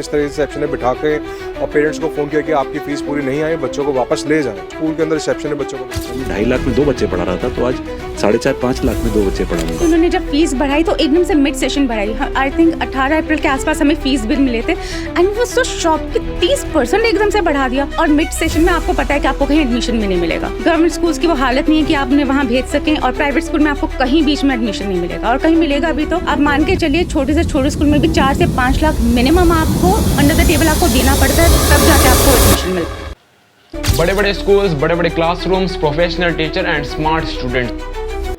इस तरह से रिसेप्शन में बिठा के और पेरेंट्स को फ़ोन किया कि आपकी फ़ीस पूरी नहीं आई, बच्चों को वापस ले जाएं। स्कूल के अंदर रिसेप्शन में बच्चों को 2.5 लाख में 2 बच्चे पढ़ा रहा था, तो आज 4.5-5 लाख में 2 बच्चे पढ़ाऊंगा। उन्होंने जब फीस बढ़ाई तो एकदम से मिड सेशन बढ़ाई। आई थिंक 18 अप्रैल के आसपास हमें फीस बिल मिले थे एंड वो सो शॉक कि 30% एकदम से बढ़ा दिया। और मिड सेशन में आपको पता है कि आपको कहीं एडमिशन भी नहीं मिलेगा। गवर्नमेंट स्कूल्स की वो हालत नहीं है कि आप उन्हें वहाँ भेज सकें, और प्राइवेट स्कूल में आपको कहीं बीच में एडमिशन नहीं मिलेगा, और कहीं मिलेगा भी तो आप मान के चलिए छोटे से छोटे स्कूल में भी 4 से 5 लाख मिनिमम आपको अंडर द टेबल आपको देना पड़ता है, तब जाके आपको एडमिशन मिलता है। बड़े बड़े स्कूल्स, बड़े बड़े classrooms, professional teacher and smart student,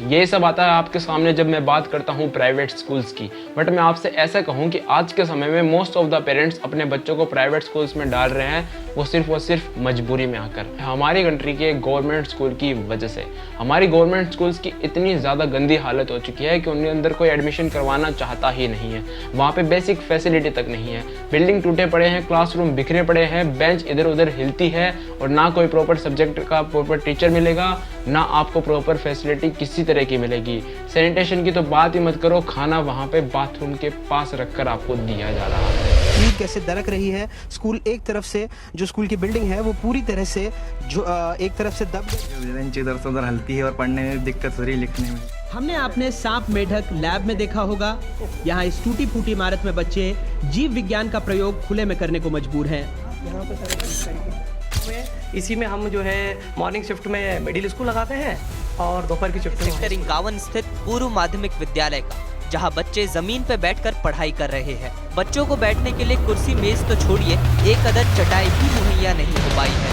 ये सब आता है आपके सामने जब मैं बात करता हूँ प्राइवेट स्कूल्स की। बट मैं आपसे ऐसा कहूँ कि आज के समय में मोस्ट ऑफ द पेरेंट्स अपने बच्चों को प्राइवेट स्कूल्स में डाल रहे हैं, वो सिर्फ मजबूरी में आकर। हमारी कंट्री के गवर्नमेंट स्कूल की वजह से हमारी गवर्नमेंट स्कूल्स की इतनी ज़्यादा गंदी हालत हो चुकी है कि उनके अंदर कोई एडमिशन करवाना चाहता ही नहीं है। वहाँ पे बेसिक फैसिलिटी तक नहीं है, बिल्डिंग टूटे पड़े हैं, क्लासरूम बिखरे पड़े हैं, बेंच इधर उधर हिलती है, और ना कोई प्रॉपर सब्जेक्ट का प्रॉपर टीचर मिलेगा, ना आपको प्रॉपर फैसिलिटी किसी तरह की मिलेगी। सैनिटेशन की तो बात ही मत करो, खाना वहाँ पे बाथरूम के पास रखकर आपको दिया जा रहा है। ईद कैसे दरक रही है। स्कूल एक तरफ से जो स्कूल की बिल्डिंग है वो पूरी तरह से जो एक तरफ से दब गई, बेंच इधर से उधर हलती है और पढ़ने में दिक्कत हो रही है, लिखने में। हमने आपने सांप मेढक लैब में देखा होगा, यहाँ इस टूटी फूटी इमारत में बच्चे जीव विज्ञान का प्रयोग खुले में करने को मजबूर हैं। इसी में हम जो है मॉर्निंग शिफ्ट में मिडिल स्कूल लगाते हैं और दोपहर की शिफ्ट में सेक्टर 51 स्थित पूर्व माध्यमिक विद्यालय का, जहां बच्चे जमीन पर बैठकर पढ़ाई कर रहे हैं। बच्चों को बैठने के लिए कुर्सी मेज तो छोड़िए, एक अदद चटाई भी मुहैया नहीं हो पाई है।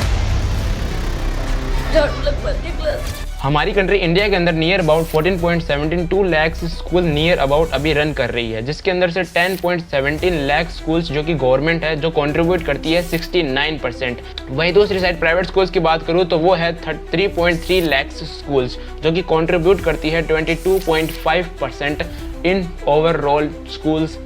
हमारी कंट्री इंडिया के अंदर near about 14.72 lakh school near about अभी रन कर रही है, जिसके अंदर से 10.17 लाख स्कूल्स जो कि गवर्नमेंट है, जो कंट्रीब्यूट करती है 69%। वहीं दूसरी साइड प्राइवेट स्कूल्स की बात करूँ तो वो है 3.3 लाख स्कूल्स जो कि कंट्रीब्यूट करती है 22.5% इन ओवरऑल स्कूल्स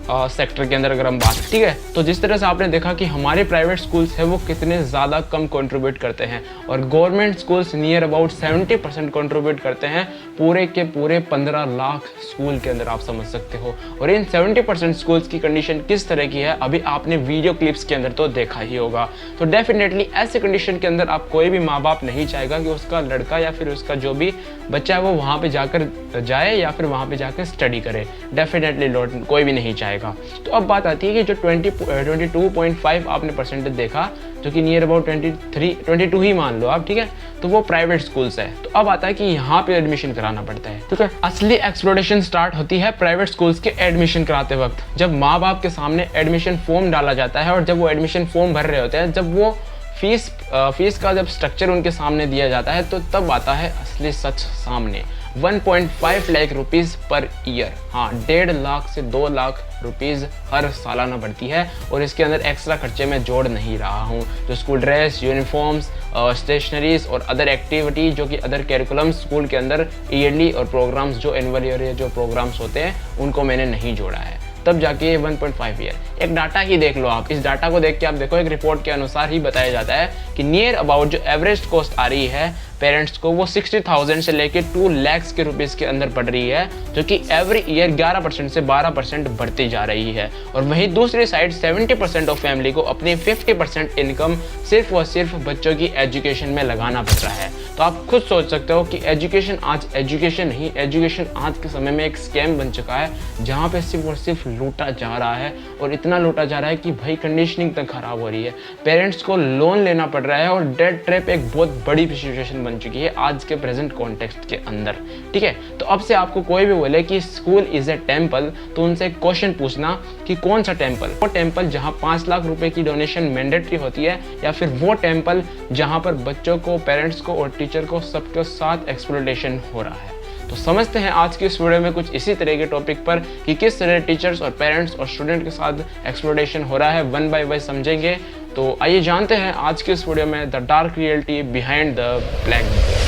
सेक्टर के अंदर अगर हम बात, ठीक है। तो जिस तरह से आपने देखा कि हमारे प्राइवेट स्कूल्स है वो कितने ज़्यादा कम कंट्रीब्यूट करते हैं, और government schools near about 70% contribute करते हैं पूरे के पूरे 15 लाख स्कूल के अंदर, आप समझ सकते हो। और इन 70% स्कूल्स की कंडीशन किस तरह की है अभी आपने वीडियो क्लिप्स के अंदर तो देखा ही होगा। तो डेफिनेटली ऐसे कंडीशन के अंदर आप कोई भी माँ बाप नहीं चाहेगा कि उसका लड़का या फिर उसका जो भी बच्चा है वो वहाँ पर जाकर जाए या फिर वहाँ पर जाकर स्टडी करे। डेफिनेटली कोई भी नहीं चाहेगा। तो अब बात आती है कि जो 22.5 आपने परसेंटेज देखा, जो कि नियर अबाउट 22 ही मान लो आप, ठीक है, तो वो प्राइवेट स्कूल्स है। तो अब आता है कि यहाँ पे एडमिशन कराना पड़ता है, ठीक है। असली एक्सप्लोरेशन स्टार्ट होती है प्राइवेट स्कूल्स के एडमिशन कराते वक्त, जब माँ बाप के सामने एडमिशन फॉर्म डाला जाता है, और जब वो एडमिशन फॉर्म भर रहे होते हैं, जब वो फीस का जब स्ट्रक्चर उनके सामने दिया जाता है, तो तब आता है असली सच सामने। 1.5 लाख रुपीज़ पर ईयर, हाँ 1.5 लाख से 2 लाख रुपीज़ हर सालाना बढ़ती है। और इसके अंदर एक्स्ट्रा खर्चे मैं जोड़ नहीं रहा हूँ, जो स्कूल ड्रेस, यूनिफॉर्म्स, स्टेशनरीज और अदर एक्टिविटी जो कि अदर कैरिकुलम स्कूल के अंदर ईयरली और प्रोग्राम्स जो एनुअल ईयर जो प्रोग्राम्स होते हैं उनको मैंने नहीं जोड़ा है, तब जाके 1.5 ईयर। एक डाटा ही देख लो आप, इस डाटा को देख के आप देखो, एक रिपोर्ट के अनुसार ही बताया जाता है कि नियर अबाउट जो एवरेज कॉस्ट आ रही है पेरेंट्स को वो 60,000 से लेके 2 लाख के रुपीस के अंदर बढ़ रही है, जो कि एवरी ईयर 11% से 12% बढ़ती जा रही है। और वहीं दूसरी साइड 70% ऑफ फैमिली को अपनी 50% इनकम सिर्फ और सिर्फ बच्चों की एजुकेशन में लगाना पड़ रहा है। तो आप खुद सोच सकते हो कि एजुकेशन आज एजुकेशन नहीं, एजुकेशन आज के समय में एक स्कैम बन चुका है, जहाँ पे सिर्फ और सिर्फ लूटा जा रहा है, और इतना लूटा जा रहा है कि भाई कंडीशनिंग तक खराब हो रही है। पेरेंट्स को लोन लेना पड़ रहा है, और डेट ट्रैप एक बहुत बड़ी सिचुएशन बन चुकी है आज के प्रेजेंट कॉन्टेक्स्ट के अंदर, ठीक है। तो अब से आपको कोई भी बोले कि स्कूल इज ए टेम्पल, तो उनसे एक क्वेश्चन पूछना कि कौन सा टेम्पल, वो टेम्पल जहां 5 लाख रुपए की डोनेशन मैंडेटरी होती है, या फिर वो टेम्पल जहां पर बच्चों को, पेरेंट्स को और टीचर को सबके साथ एक्सप्लॉयटेशन हो रहा है। तो समझते हैं आज की इस वीडियो में कुछ इसी तरह के टॉपिक पर कि किस तरह टीचर्स और पेरेंट्स और स्टूडेंट के साथ एक्सप्लॉयटेशन हो रहा है, वन बाय वन समझेंगे। तो आइए जानते हैं आज की इस वीडियो में the dark reality behind the black board.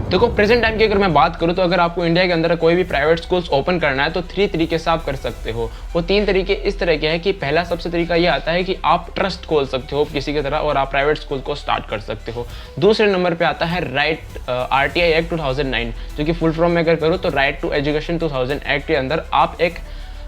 देखो प्रेजेंट टाइम की अगर मैं बात करूँ तो अगर आपको इंडिया के अंदर कोई भी प्राइवेट स्कूल्स ओपन करना है तो 3 तरीके से आप कर सकते हो। वो 3 तरीके इस तरह के हैं कि पहला सबसे तरीका ये आता है कि आप ट्रस्ट खोल सकते हो किसी की तरह और आप प्राइवेट स्कूल को स्टार्ट कर सकते हो। दूसरे नंबर पे आता है RTI एक्ट 2009, जो कि फुल फॉर्म में अगर करूँ तो राइट टू एजुकेशन 2000 एक्ट के अंदर आप एक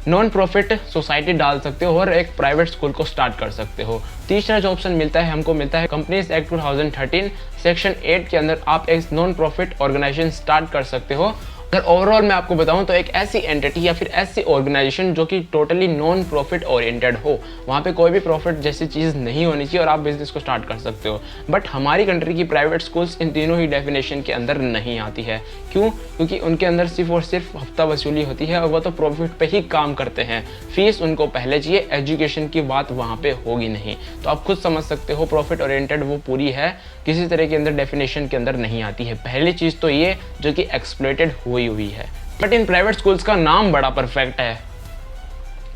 नॉन प्रॉफिट सोसाइटी डाल सकते हो और एक प्राइवेट स्कूल को स्टार्ट कर सकते हो। तीसरा जो ऑप्शन मिलता है हमको मिलता है कंपनीज एक्ट 2013 सेक्शन 8 के अंदर आप एक नॉन प्रॉफिट ऑर्गेनाइजेशन स्टार्ट कर सकते हो। अगर ओवरऑल मैं आपको बताऊं तो एक ऐसी एंटिटी या फिर ऐसी ऑर्गेनाइजेशन जो कि टोटली नॉन प्रॉफिट ओरिएंटेड हो, वहाँ पे कोई भी प्रॉफिट जैसी चीज़ नहीं होनी चाहिए और आप बिजनेस को स्टार्ट कर सकते हो। बट हमारी कंट्री की प्राइवेट स्कूल्स इन तीनों ही डेफिनेशन के अंदर नहीं आती है। क्यों? क्योंकि उनके अंदर सिर्फ और सिर्फ हफ्ता वसूली होती है और वो तो प्रॉफिट पे ही काम करते हैं। फीस उनको पहले चाहिए, एजुकेशन की बात वहाँ पे होगी नहीं। तो आप खुद समझ सकते हो प्रॉफिट ओरिएंटेड वो पूरी है, किसी तरह के अंदर डेफिनेशन के अंदर नहीं आती है। पहली चीज़ तो ये जो कि एक्सप्लॉइटेड हुई है। बट इन प्राइवेट स्कूल्स का नाम बड़ा परफेक्ट है,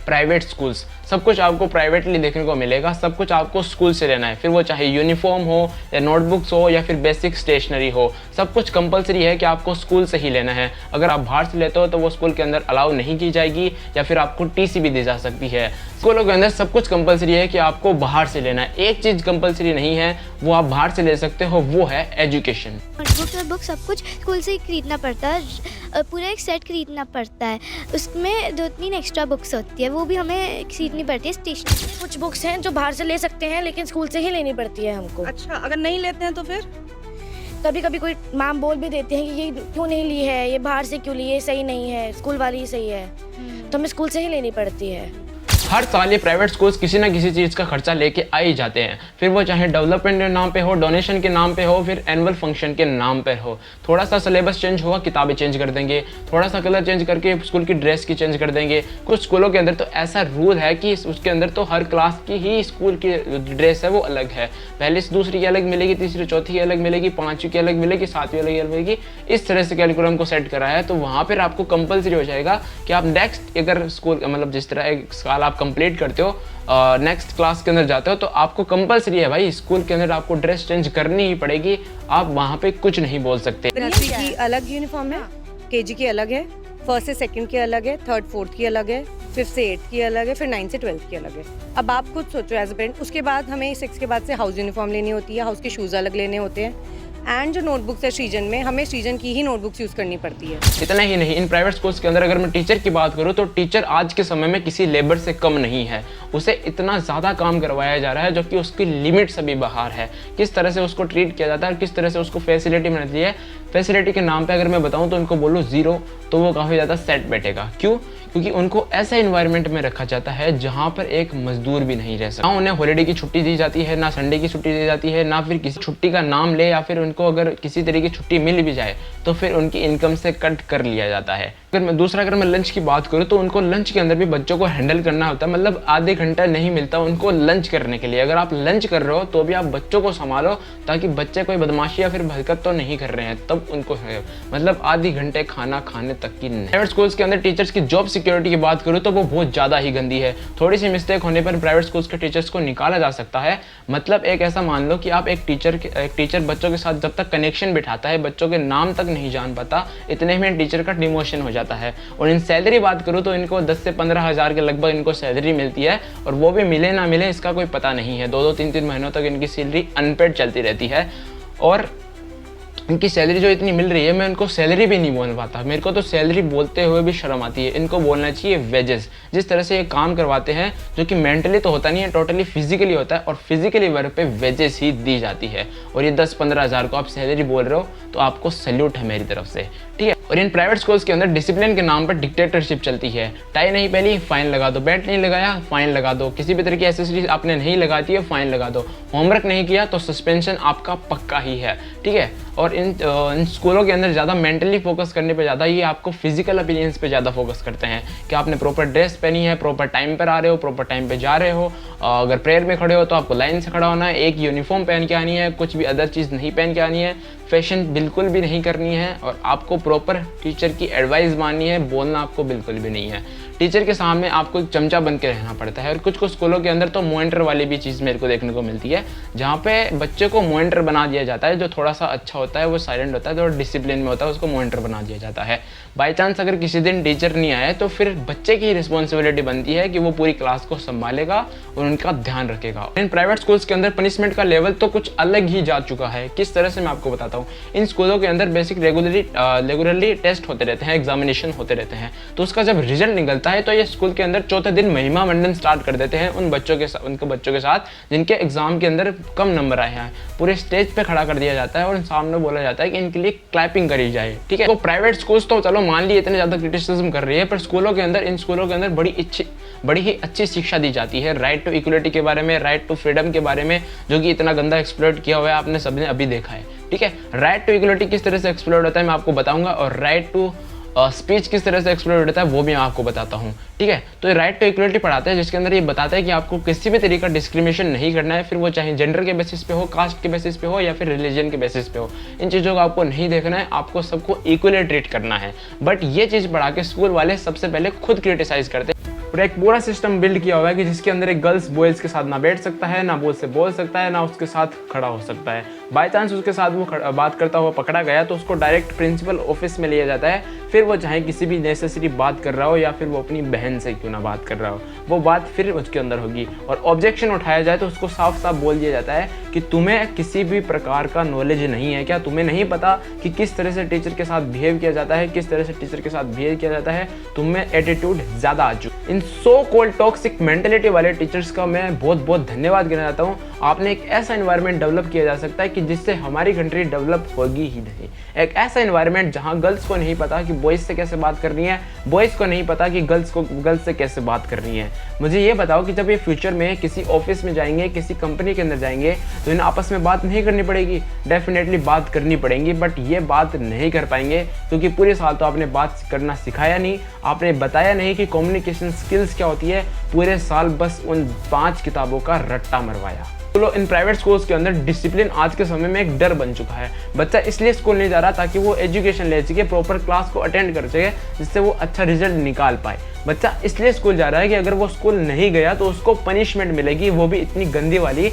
प्राइवेट स्कूल्स। सब कुछ आपको प्राइवेटली देखने को मिलेगा, सब कुछ आपको स्कूल से लेना है, फिर वो चाहे यूनिफॉर्म हो या नोटबुक्स हो या फिर बेसिक स्टेशनरी हो, सब कुछ कंपलसरी है कि आपको स्कूल से ही लेना है। अगर आप बाहर से लेते हो तो वो स्कूल के अंदर अलाउ नहीं की जाएगी या फिर आपको TC भी दी जा सकती है। स्कूलों के अंदर सब कुछ कंपलसरी है कि आपको बाहर से लेना है। एक चीज़ कंपलसरी नहीं है, वो आप बाहर से ले सकते हो, वो है एजुकेशन। बुक सब कुछ स्कूल से ही खरीदना पड़ता है, पूरा एक सेट खरीदना पड़ता है। उसमें 2-3 एक्स्ट्रा बुक्स होती है, वो भी हमें खरीदनी पड़ती है स्टेशनरी। कुछ बुक्स हैं जो बाहर से ले सकते हैं लेकिन स्कूल से ही लेनी पड़ती है हमको। अच्छा, अगर नहीं लेते हैं तो फिर कभी कभी कोई मैम बोल भी देते हैं कि ये क्यों नहीं ली है, ये बाहर से क्यों ली, ये सही नहीं है, स्कूल वाली ही सही है, तो हमें स्कूल से ही लेनी पड़ती है। हर साल ये प्राइवेट स्कूल्स किसी ना किसी चीज़ का खर्चा लेके आ ही जाते हैं, फिर वो चाहे डेवलपमेंट के नाम पे हो, डोनेशन के नाम पे हो, फिर एनुअल फंक्शन के नाम पे हो। थोड़ा सा सिलेबस चेंज हुआ, किताबें चेंज कर देंगे, थोड़ा सा कलर चेंज करके स्कूल की ड्रेस की चेंज कर देंगे। कुछ स्कूलों के अंदर तो ऐसा रूल है कि उसके अंदर तो हर क्लास की ही स्कूल की ड्रेस है वो अलग है, पहली से दूसरी की अलग मिलेगी, तीसरी चौथी की अलग मिलेगी, 5वीं की अलग मिलेगी, 7वीं अलग मिलेगी। इस तरह से कैरिकुलम को सेट करा है, तो वहाँ पर आपको कंपलसरी हो जाएगा कि आप नेक्स्ट अगर स्कूल मतलब जिस तरह एक साल आप कंप्लीट करते हो, नेक्स्ट क्लास के अंदर जाते हो, तो आपको कंपलसरी है भाई स्कूल के अंदर आपको ड्रेस चेंज करनी ही पड़ेगी। आप वहाँ पे कुछ नहीं बोल सकते। नर्सरी की अलग यूनिफॉर्म है, KG की अलग है, 1st से 2nd की अलग है, 3rd 4th की अलग है, 5th से 8th की अलग है, फिर 9th से 12th की अलग है। अब आप खुद सोचो एज अ पेरेंट, उसके बाद हमें 6 के बाद से हाउस यूनिफॉर्म लेनी होती है, हाउस के शूज़ अलग लेने होते हैं, एंड जो नोटबुक्स है सीजन में हमें सीजन की ही नोटबुक्स यूज़ करनी पड़ती है। इतना ही नहीं, इन प्राइवेट स्कूल्स के अंदर अगर मैं टीचर की बात करूँ तो टीचर आज के समय में किसी लेबर से कम नहीं है। उसे इतना ज़्यादा काम करवाया जा रहा है जो कि उसकी लिमिट से भी बाहर है। किस तरह से उसको ट्रीट किया जाता है, किस तरह से उसको फैसिलिटी मिलती है, फैसिलिटी के नाम पे अगर मैं बताऊँ तो उनको बोलो 0 तो वो काफ़ी ज़्यादा सेट बैठेगा। क्यों? क्योंकि उनको ऐसा इन्वायरमेंट में रखा जाता है जहाँ पर एक मजदूर भी नहीं रह सकता। ना उन्हें हॉलीडे की छुट्टी दी जाती है, ना संडे की छुट्टी दी जाती है, ना फिर किसी छुट्टी का नाम ले, या फिर उनको अगर किसी तरह की छुट्टी मिल भी जाए तो फिर उनकी इनकम से कट कर लिया जाता है। अगर मैं लंच की बात करूँ तो उनको लंच के अंदर भी बच्चों को हैंडल करना होता है, मतलब आधे घंटा नहीं मिलता उनको लंच करने के लिए। अगर आप लंच कर रहे हो तो भी आप बच्चों को संभालो ताकि बच्चे कोई बदमाशी या फिर हरकत तो नहीं कर रहे हैं, तब उनको मतलब आधे घंटे खाना खाने तक की नहीं। प्राइवेट स्कूल्स के अंदर टीचर्स की जॉब सिक्योरिटी की बात करूँ तो वो बहुत ज़्यादा ही गंदी है। थोड़ी सी मिस्टेक होने पर प्राइवेट स्कूल्स के टीचर्स को निकाला जा सकता है। मतलब एक ऐसा मान लो कि आप एक टीचर बच्चों के साथ जब तक कनेक्शन बिठाता है, बच्चों के नाम तक नहीं जान पाता, इतने में टीचर का डिमोशन हो जाता है। और इन सैलरी बात करूँ तो इनको 10 से 15 हज़ार के लगभग इनको सैलरी मिलती है, और वो भी मिले ना मिले इसका कोई पता नहीं है। 2-2 3-3 महीनों तक इनकी सैलरी अनपेड चलती रहती है। और इनकी सैलरी जो इतनी मिल रही है, मैं इनको सैलरी भी नहीं बोल पाता। मेरे को तो सैलरी बोलते हुए भी शर्म आती है। इनको बोलना चाहिए वेजेस। जिस तरह से ये काम करवाते हैं, जो कि मेंटली तो होता नहीं है, टोटली फिजिकली होता है, और फिजिकली वर्क पे वेजेस ही दी जाती है। और ये 10-15 हज़ार को आप सैलरी बोल रहे हो तो आपको सैल्यूट है मेरी तरफ से, ठीक है। और इन प्राइवेट स्कूल्स के अंदर डिसिप्लिन के नाम पर डिक्टेटरशिप चलती है। टाई नहीं पहनी, फाइन लगा दो, बेल्ट नहीं लगाया, फाइन लगा दो, किसी भी तरह की एक्सेसरीज आपने नहीं लगाती है, फाइन लगा दो, होमवर्क नहीं किया तो सस्पेंशन आपका पक्का ही है, ठीक है। और इन स्कूलों के अंदर ज़्यादा मेंटली फोकस करने पे ज़्यादा ये आपको फिजिकल अपीयरेंस पे ज़्यादा फोकस करते हैं कि आपने प्रॉपर ड्रेस पहनी है, प्रॉपर टाइम पर आ रहे हो, प्रॉपर टाइम पे जा रहे हो, अगर प्रेयर में खड़े हो तो आपको लाइन से खड़ा होना है, एक यूनिफॉर्म पहन के आनी है, कुछ भी अदर चीज़ नहीं पहन के आनी है, फैशन बिल्कुल भी नहीं करनी है, और आपको प्रॉपर टीचर की एडवाइस माननी है, बोलना आपको बिल्कुल भी नहीं है, टीचर के सामने आपको एक चमचा बन के रहना पड़ता है। और कुछ कुछ स्कूलों के अंदर तो मॉनिटर वाली भी चीज़ मेरे को देखने को मिलती है, जहाँ पे बच्चे को मॉनिटर बना दिया जाता है। जो थोड़ा सा अच्छा होता है वो साइलेंट होता है, जो डिसिप्लिन में होता है उसको मॉनिटर बना दिया जाता है। बाई चांस अगर किसी दिन टीचर नहीं आए तो फिर बच्चे की रिस्पॉन्सिबिलिटी बनती है कि वो पूरी क्लास को संभालेगा और उनका ध्यान रखेगा। इन प्राइवेट स्कूल्स के अंदर पनिशमेंट का लेवल तो कुछ अलग ही जा चुका है। किस तरह से मैं आपको बताता हूँ। इन स्कूलों के अंदर बेसिक रेगुलरली टेस्ट होते रहते हैं, एग्जामिनेशन होते रहते हैं। तो उसका जब रिजल्ट निकलता है तो ये स्कूल के अंदर चौथे दिन महिमा मंडन स्टार्ट कर देते हैं उनके बच्चों के साथ जिनके एग्जाम के अंदर कम नंबर आए हैं। पूरे स्टेज पे खड़ा कर दिया जाता है और सामने बोला जाता है कि इनके लिए क्लैपिंग करी जाए, ठीक है। तो प्राइवेट स्कूल्स तो चलो मान लिए इतने ज़्यादा क्रिटिसिज्म कर रही है, पर इन स्कूलों के अंदर बड़ी ही अच्छी शिक्षा दी जाती है। राइट टू इक्वलिटी के बारे में, राइट टू फ्रीडम के बारे में, जो कि इतना गंदा एक्सप्लोइट किया हुआ है आपने सबने अभी देखा है, ठीक है। राइट टू इक्वलिटी किस तरह से एक्सप्लोइट होता है मैं आपको बताऊंगा, और राइट टू स्पीच किस तरह से एक्सप्लोर होता है वो भी मैं आपको बताता हूँ, ठीक है। तो ये राइट टू इक्वलिटी पढ़ाते हैं, जिसके अंदर ये बताता है कि आपको किसी भी तरीके का डिस्क्रिमिनेशन नहीं करना है, फिर वो चाहे जेंडर के बेसिस पे हो, कास्ट के बेसिस पे हो या फिर रिलीजन के बेसिस पे हो। इन चीज़ों को आपको नहीं देखना है, आपको सबको इक्वली ट्रीट करना है। बट ये चीज़ पढ़ा के स्कूल वाले सबसे पहले खुद क्रिटिसाइज करते हैं। और एक पूरा सिस्टम बिल्ड किया हुआ है कि जिसके अंदर एक गर्ल्स बॉयज़ के साथ ना बैठ सकता है, ना से बोल सकता है, ना उसके साथ खड़ा हो सकता है। बाई चांस उसके साथ वो बात करता हुआ पकड़ा गया तो उसको डायरेक्ट प्रिंसिपल ऑफिस में लिया जाता है। फिर वो चाहे किसी भी नेसेसरी बात कर रहा हो या फिर वो अपनी बहन से क्यों ना बात कर रहा हो, वो बात फिर उसके अंदर होगी। और ऑब्जेक्शन उठाया जाए तो उसको साफ साफ बोल दिया जाता है कि तुम्हें किसी भी प्रकार का नॉलेज नहीं है क्या, तुम्हें नहीं पता कि किस तरह से टीचर के साथ बिहेव किया जाता है, किस तरह से टीचर के साथ बिहेव किया जाता है, तुम्हें एटीट्यूड ज़्यादा आ चुका। इन सो कॉल्ड टॉक्सिक मेंटेलिटी वाले टीचर्स का मैं बहुत बहुत धन्यवाद करना चाहता हूँ। आपने एक ऐसा एनवायरनमेंट डेवलप किया जा सकता है कि जिससे हमारी कंट्री डेवलप होगी ही नहीं। एक ऐसा एनवायरनमेंट जहाँ गर्ल्स को नहीं पता कि बॉयज़ से कैसे बात करनी है, बॉयज़ को नहीं पता कि गर्ल्स से कैसे बात करनी है। मुझे ये बताओ कि जब ये फ्यूचर में किसी ऑफिस में जाएंगे, किसी कंपनी के अंदर जाएंगे तो इन आपस में बात नहीं करनी पड़ेगी, डेफिनेटली बात करनी पड़ेगी, बट ये बात नहीं कर पाएंगे क्योंकि पूरे साल तो आपने बात करना सिखाया नहीं, आपने बताया नहीं कि कम्युनिकेशन स्किल्स क्या होती है। पूरे साल बस उन 5 किताबों का रट्टा मरवाया। तो इन प्राइवेट स्कूल्स के अंदर डिसिप्लिन आज के समय में एक डर बन चुका है। बच्चा इसलिए स्कूल नहीं जा रहा ताकि वो एजुकेशन ले सके, प्रॉपर क्लास को अटेंड कर सके, जिससे वो अच्छा रिजल्ट निकाल पाए। बच्चा इसलिए स्कूल जा रहा है कि अगर वो स्कूल नहीं गया तो उसको पनिशमेंट मिलेगी, वो भी इतनी गंदी वाली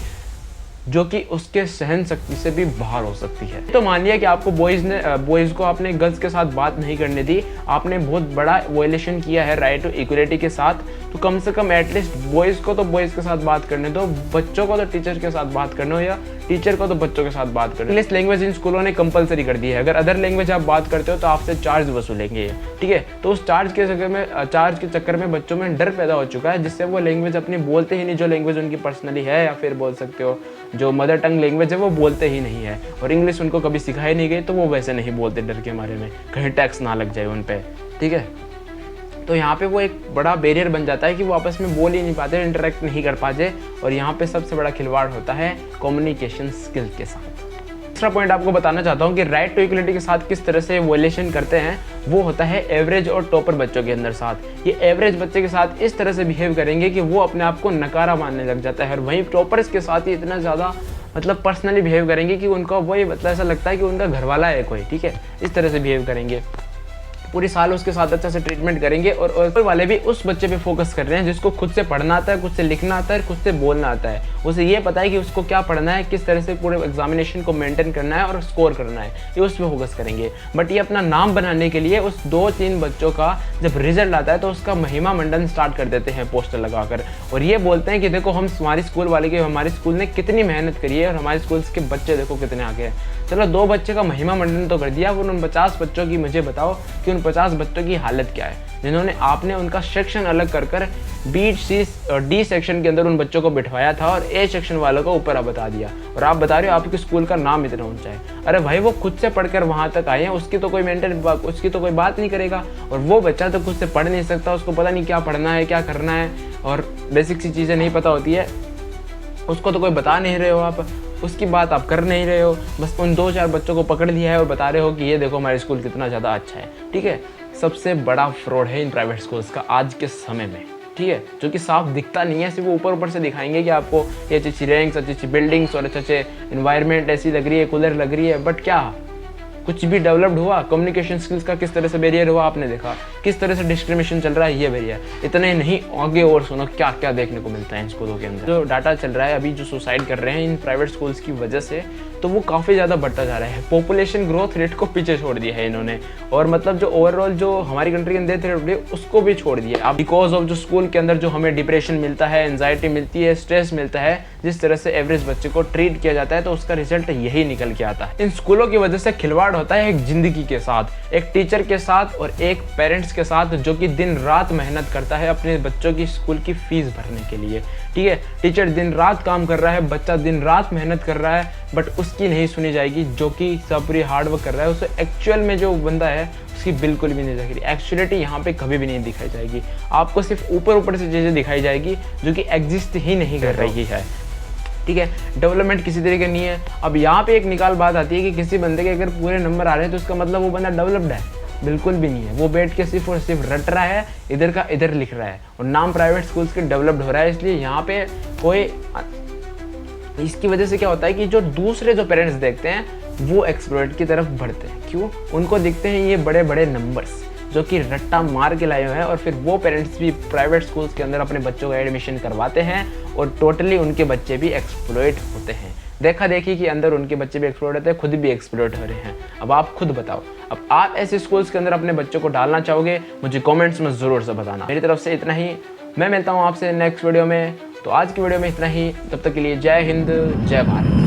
जो कि उसके सहन शक्ति से भी बाहर हो सकती है। तो मान लिया कि आपको बॉयज़ को आपने गर्ल्स के साथ बात नहीं करने दी, आपने बहुत बड़ा वायलेशन किया है राइट टू इक्वलिटी के साथ, तो कम से कम एटलीस्ट बॉयज़ को तो बॉयज़ के साथ बात करने दो, बच्चों को तो टीचर के साथ बात करने हो, या टीचर को तो बच्चों के साथ बात करने। इंग्लिश लैंग्वेज इन स्कूलों ने कंपलसरी कर दी है। अगर अदर लैंग्वेज आप बात करते हो तो आपसे चार्ज वसूलेंगे, ठीक है। तो उस चार्ज के चक्कर में बच्चों में डर पैदा हो चुका है, जिससे वो लैंग्वेज अपनी बोलते ही नहीं, जो लैंग्वेज उनकी पर्सनली है, या फिर बोल सकते हो जो मदर टंग लैंग्वेज है वो बोलते ही नहीं है। और इंग्लिश उनको कभी सिखाई नहीं गई तो वो वैसे नहीं बोलते डर के मारे में, कहीं टैक्स ना लग जाए उन पर, ठीक है। तो यहाँ पे वो एक बड़ा बैरियर बन जाता है कि वो आपस में बोल ही नहीं पाते, इंटरेक्ट नहीं कर पाते। और यहाँ पे सबसे बड़ा खिलवाड़ होता है कम्युनिकेशन स्किल के साथ। दूसरा पॉइंट आपको बताना चाहता हूँ कि राइट टू इक्वलिटी के साथ किस तरह से वॉयलेशन करते हैं, वो होता है एवरेज और टॉपर बच्चों के अंदर साथ। ये एवरेज बच्चे के साथ इस तरह से बिहेव करेंगे कि वो अपने आप को नकारा मानने लग जाता है, और वहीं टॉपर्स के साथ ही इतना ज़्यादा पर्सनली बिहेव करेंगे कि उनको वही ऐसा लगता है कि उनका घरवाला है कोई, ठीक है। इस तरह से बिहेव करेंगे, पूरी साल उसके साथ अच्छा से ट्रीटमेंट करेंगे। और ऊपर वाले भी उस बच्चे पे फोकस कर रहे हैं जिसको खुद से पढ़ना आता है, खुद से लिखना आता है, खुद से बोलना आता है। उसे ये पता है कि उसको क्या पढ़ना है, किस तरह से पूरे एग्जामिनेशन को मेंटेन करना है और स्कोर करना है, ये उस पर फोकस करेंगे। बट ये अपना नाम बनाने के लिए उस 2-3 बच्चों का जब रिजल्ट आता है तो उसका महिमा मंडन स्टार्ट कर देते हैं पोस्टर लगाकर, और ये बोलते हैं कि देखो हम हमारी स्कूल वाले के, हमारे स्कूल ने कितनी मेहनत करी है और हमारे स्कूल के बच्चे देखो कितने आगे हैं। चलो 2 बच्चे का महिमा मंडन तो कर दिया, उन 50 बच्चों की मुझे बताओ कि उन 50 बच्चों की हालत क्या है, जिन्होंने आपने उनका सेक्शन अलग कर बी सी और डी सेक्शन के अंदर उन बच्चों को बिठवाया था और ए सेक्शन वालों को ऊपर बता दिया, और आप बता रहे हो आपके स्कूल का नाम इतना ऊंचा है। अरे भाई वो खुद से पढ़कर वहाँ तक आए हैं, उसकी तो कोई बात नहीं करेगा। और वो बच्चा तो खुद से पढ़ नहीं सकता, उसको पता नहीं क्या पढ़ना है, क्या करना है, और बेसिक सी चीज़ें नहीं पता होती है, उसको तो कोई बता नहीं रहे हो आप, उसकी बात आप कर नहीं रहे हो, बस उन 2-4 बच्चों को पकड़ लिया है और बता रहे हो कि ये देखो हमारे स्कूल कितना ज़्यादा अच्छा है, ठीक है। सबसे बड़ा फ्रॉड है इन प्राइवेट स्कूल्स का आज के समय में, ठीक है, जो कि साफ दिखता नहीं है। सिर्फ वो ऊपर से दिखाएंगे कि आपको ये अच्छी रैंक्स, अच्छी बिल्डिंग्स और अच्छे इन्वायरमेंट ऐसी लग रही है, कूलर लग रही है, बट क्या कुछ भी डेवलप्ड हुआ? कम्युनिकेशन स्किल्स का किस तरह से बैरियर हुआ आपने देखा, किस तरह से डिस्क्रिमिनेशन चल रहा है ये बैरियर। इतना ही नहीं, आगे और सुनो क्या क्या देखने को मिलता है इन स्कूलों के अंदर। जो डाटा चल रहा है अभी, जो सुसाइड कर रहे हैं इन प्राइवेट स्कूल्स की वजह से, तो वो काफ़ी ज़्यादा बढ़ता जा रहा है। पॉपुलेशन ग्रोथ रेट को पीछे छोड़ दिया है इन्होंने, और मतलब जो ओवरऑल जो हमारी कंट्री के डेथ रेट उसको भी छोड़ दिया अब, बिकॉज ऑफ जो स्कूल के अंदर जो हमें डिप्रेशन मिलता है, एंजाइटी मिलती है, स्ट्रेस मिलता है, जिस तरह से एवरेज बच्चे को ट्रीट किया जाता है, तो उसका रिजल्ट यही निकल के आता है। इन स्कूलों की वजह से खिलवाड़ होता है एक जिंदगी के साथ, एक टीचर के साथ और एक पेरेंट्स के साथ, जो कि दिन रात मेहनत करता है अपने बच्चों की स्कूल की फीस भरने के लिए। ठीक है, टीचर दिन रात काम कर रहा है, बच्चा दिन रात मेहनत कर रहा है, बट उसकी नहीं सुनी जाएगी, जो कि सब पूरी हार्ड वर्क कर रहा है। उसे एक्चुअल में जो बंदा है उसकी बिल्कुल भी नहीं जाएगी, एक्चुअलिटी यहाँ पे कभी भी नहीं दिखाई जाएगी। आपको सिर्फ ऊपर ऊपर से चीज़ें दिखाई जाएगी जो कि एग्जिस्ट ही नहीं कर रही है। ठीक है, डेवलपमेंट किसी तरीके नहीं है। अब यहाँ पे एक निकाल बात आती है कि किसी बंदे के अगर पूरे नंबर आ रहे हैं तो उसका मतलब वो बंदा डेवलप्ड है, बिल्कुल भी नहीं है। वो बैठ के सिर्फ और सिर्फ रट रहा है, इधर का इधर लिख रहा है, और नाम प्राइवेट स्कूल्स के डेवलप्ड हो रहा है। इसलिए यहाँ पे कोई, इसकी वजह से क्या होता है कि जो दूसरे जो पेरेंट्स देखते हैं वो एक्सप्लॉइट की तरफ बढ़ते हैं। क्यों? उनको दिखते हैं ये बड़े बड़े नंबर्स जो कि रट्टा मार के लाए हुए हैं, और फिर वो पेरेंट्स भी प्राइवेट स्कूल्स के अंदर अपने बच्चों का एडमिशन करवाते हैं, और टोटली उनके बच्चे भी एक्सप्लॉइट होते हैं। देखा देखी कि अंदर उनके बच्चे भी एक्सप्लॉइट होते हैं, खुद भी एक्सप्लॉइट हो रहे हैं। अब आप खुद बताओ, अब आप ऐसे स्कूल्स के अंदर अपने बच्चों को डालना चाहोगे? मुझे कमेंट्स में ज़रूर से बताना। मेरी तरफ से इतना ही, मैं मिलता हूँ आपसे नेक्स्ट वीडियो में। तो आज की वीडियो में इतना ही, तब तक के लिए जय हिंद, जय भारत।